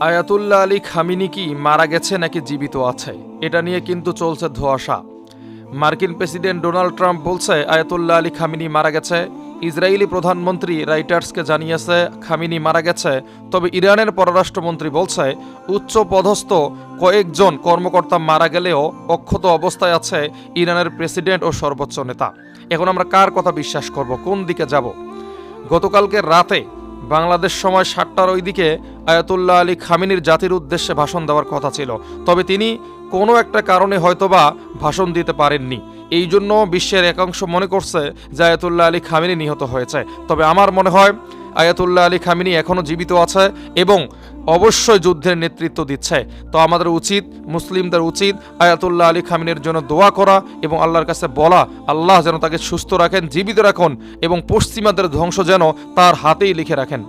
Ayatollah Ali Khamenei কি মারা গেছে নাকি জীবিত আছে, এটা নিয়ে কিন্তু চলছে ধোঁয়াশা। মার্কিন প্রেসিডেন্ট ডোনাল্ড ট্রাম্প বলছে আয়াতুল্লাহ আলী খামিনি মারা গেছে। ইসরায়েলি প্রধানমন্ত্রী রাইটার্সকে জানিয়েছে খামিনি মারা গেছে। তবে ইরানের পররাষ্ট্রমন্ত্রী বলছে উচ্চ পদস্থ কয়েকজন কর্মকর্তা মারা গেলেও অক্ষত অবস্থায় আছে ইরানের প্রেসিডেন্ট ও সর্বোচ্চ নেতা। এখন আমরা কার কথা বিশ্বাস করব, কোন দিকে যাব? গতকালকে রাতে বাংলাদেশ সময় 7টার ওই দিকে আয়াতুল্লাহ আলী খামিনির জাতির উদ্দেশ্যে ভাষণ দেওয়ার কথা ছিল। তবে তিনি কোনো একটা কারণে হয়তোবা ভাষণ দিতে পারেননি। এই জন্য বিশ্বের একাংশ মনে করছে যে আয়াতুল্লাহ আলী খামিনি নিহত হয়েছে। তবে আমার মনে হয় আয়াতুল্লাহ আলী খামিনি এখনও জীবিত আছে এবং অবশ্যই যুদ্ধের নেতৃত্ব দিচ্ছে। তো আমাদের উচিত, মুসলিমদের উচিত আয়াতুল্লাহ আলী খামিনির জন্য দোয়া করা এবং আল্লাহর কাছে বলা আল্লাহ যেন তাকে সুস্থ রাখেন, জীবিত রাখুন এবং পশ্চিমাদের ধ্বংস যেন তার হাতেই লিখে রাখেন।